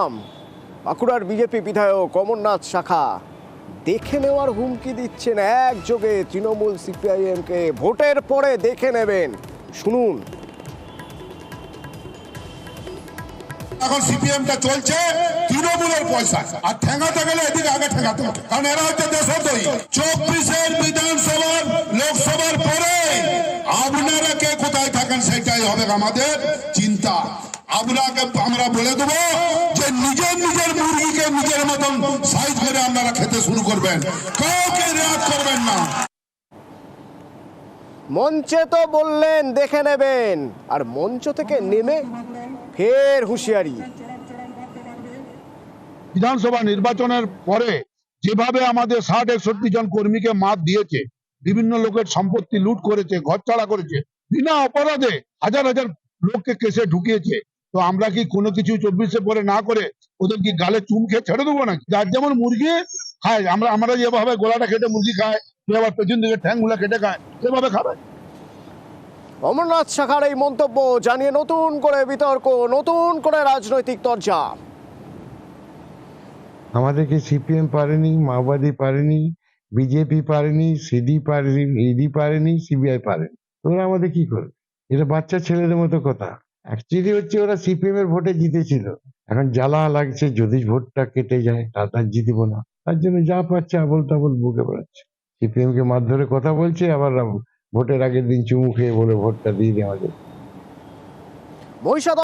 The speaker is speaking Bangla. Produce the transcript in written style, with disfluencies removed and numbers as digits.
বলছিলাম, বাঁকুড়ার বিজেপি বিধায়ক অমরনাথ শাখা দেখে নেওয়ার হুমকি দিচ্ছেন একযোগে তৃণমূল সিপিআইএমকে। ভোটের পরে দেখে নেবেন, শুনুন। এখন সিপিএমটা চলছে তৃণমূলের পয়সা, আর ঠেঙাতে গেলে এদিকে আগে ঠেঙাতে হবে, কারণ এরা হচ্ছে দেশদ্রোহী। 24-এর বিধানসভার লোকসভার পরে আপনারা কে কোথায় থাকেন সেটাই হবে আমাদের চিন্তা। আপনাকে আমরা বলে দেবো যে নিজের নিজের মুরগিকে নিজের মতন সাইজ করে আপনারা খেতে শুরু করবেন, কাউকে রেয়াত করবেন না। মঞ্চে তো বললেন দেখে নেবেন, আর মঞ্চ থেকে নেমে ফের হুঁশিয়ারি। বিধানসভা নির্বাচনের পরে যেভাবে আমাদের 60-61 জন কর্মীকে মার দিয়েছে, বিভিন্ন লোকের সম্পত্তি লুট করেছে, ঘরছাড়া করেছে, বিনা অপরাধে হাজার হাজার লোককে কেসে ঢুকিয়েছে, তো আমরা কি কোনো কিছু 24-এ পরে না করে ওদের কি গালে চুম খেয়ে ছেড়ে দেবো নাকি? যার যেমন মুরগি খায়, আমরা যেভাবে গোলাটা কেটে মুরগি খায়, আবার পেছন দিকে ঠ্যাংগুলা কেটে খায়, সেভাবে খাবে। অমরনাথ শাখার এই মন্তব্য জানিয়ে নতুন করে বিতর্ক, নতুন করে রাজনৈতিক তরজা। আমাদেরকে সিপিএম পারেনি, মাওবাদী পারেনি, বিজেপি পারেনি, সিডি পারেনি, ইডি পারেনি, সিবিআই পারেনি, ওরা আমাদের কি করবে? এটা বাচ্চা ছেলেদের মতো কথা। অ্যাকচুয়ালি হচ্ছে ওরা সিপিএম এর ভোটে জিতেছিল, এখন জ্বালা লাগছে যদি ভোটটা কেটে যায় তার জিতবো না, তার জন্য যা পাচ্ছে আবল তাবল বুকে বেড়াচ্ছে। সিপিএম কে মারধরে কথা বলছে, আবার ভোটের আগের দিন চুমু খেয়ে বলে ভোটটা দিয়ে দেওয়া যাবে। মহিষাদল